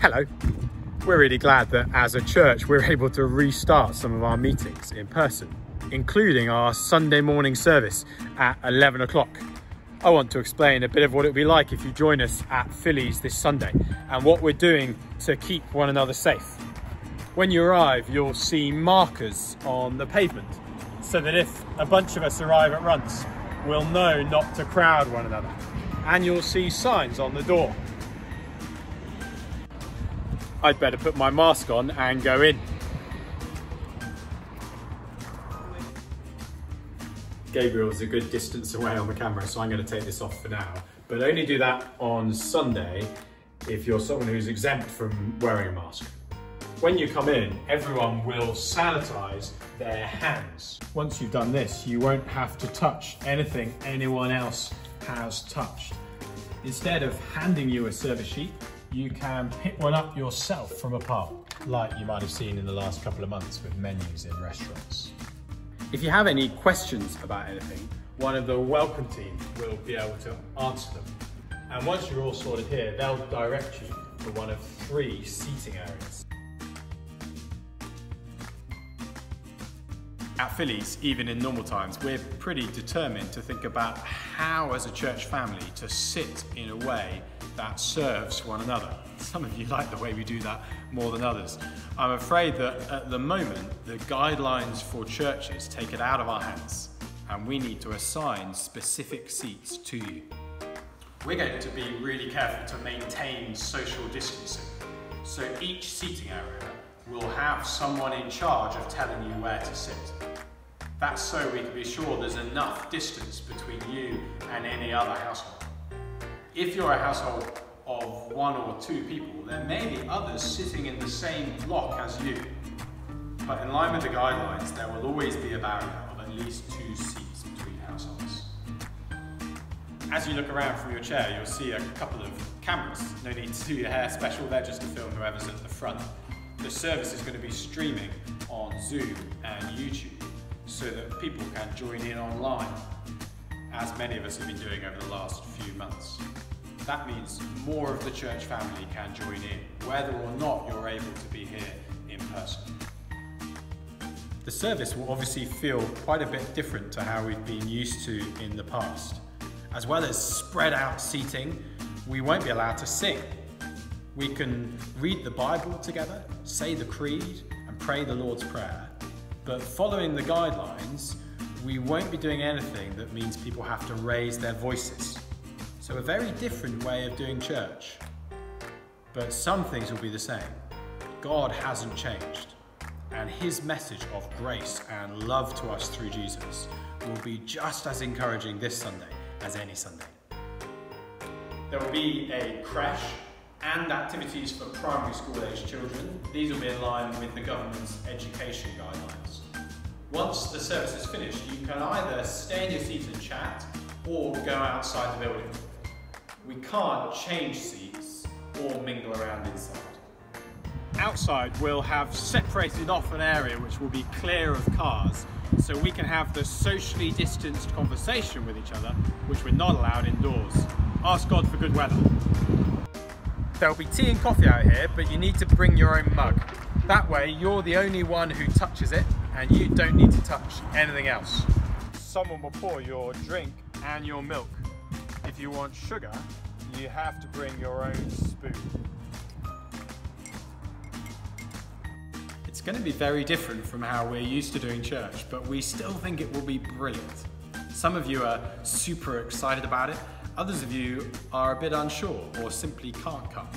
Hello. We're really glad that as a church we're able to restart some of our meetings in person, including our Sunday morning service at 11 o'clock. I want to explain a bit of what it would be like if you join us at Philly's this Sunday and what we're doing to keep one another safe. When you arrive, you'll see markers on the pavement so that if a bunch of us arrive at once, we'll know not to crowd one another. And you'll see signs on the door. I'd better put my mask on and go in. Gabriel's a good distance away on the camera, so I'm going to take this off for now. But only do that on Sunday if you're someone who's exempt from wearing a mask. When you come in, everyone will sanitize their hands. Once you've done this, you won't have to touch anything anyone else has touched. Instead of handing you a service sheet, you can pick one up yourself from a pile, like you might have seen in the last couple of months with menus in restaurants. If you have any questions about anything, one of the welcome team will be able to answer them. And once you're all sorted here, they'll direct you to one of 3 seating areas. At Philly's, even in normal times, we're pretty determined to think about how, as a church family, to sit in a way that serves one another. Some of you like the way we do that more than others. I'm afraid that at the moment, the guidelines for churches take it out of our hands, and we need to assign specific seats to you. We're going to be really careful to maintain social distancing. So each seating area will have someone in charge of telling you where to sit. That's so we can be sure there's enough distance between you and any other household. If you're a household of 1 or 2 people, there may be others sitting in the same block as you. But in line with the guidelines, there will always be a barrier of at least 2 seats between households. As you look around from your chair, you'll see a couple of cameras. No need to do your hair special, they're just to film whoever's at the front. The service is going to be streaming on Zoom and YouTube so that people can join in online, as many of us have been doing over the last few months. That means more of the church family can join in, whether or not you're able to be here in person. The service will obviously feel quite a bit different to how we've been used to in the past. As well as spread out seating, we won't be allowed to sing. We can read the Bible together, say the creed, and pray the Lord's Prayer. But following the guidelines, we won't be doing anything that means people have to raise their voices. So a very different way of doing church. But some things will be the same. God hasn't changed, and his message of grace and love to us through Jesus will be just as encouraging this Sunday as any Sunday. There will be a creche and activities for primary school age children. These will be in line with the government's education guidelines. Once the service is finished, you can either stay in your seat and chat or go outside the building. We can't change seats or mingle around inside. Outside, we'll have separated off an area which will be clear of cars, so we can have the socially distanced conversation with each other, which we're not allowed indoors. Ask God for good weather. There'll be tea and coffee out here, but you need to bring your own mug. That way, you're the only one who touches it, and you don't need to touch anything else. Someone will pour your drink and your milk. If you want sugar, you have to bring your own spoon. It's going to be very different from how we're used to doing church, but we still think it will be brilliant. Some of you are super excited about it. Others of you are a bit unsure or simply can't come.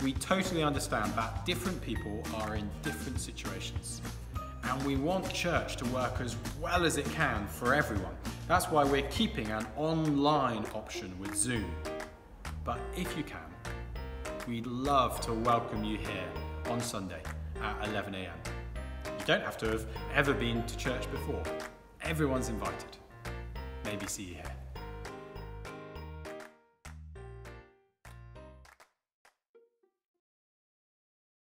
We totally understand that different people are in different situations, and we want church to work as well as it can for everyone. That's why we're keeping an online option with Zoom. But if you can, we'd love to welcome you here on Sunday at 11 AM. You don't have to have ever been to church before. Everyone's invited. Maybe see you here.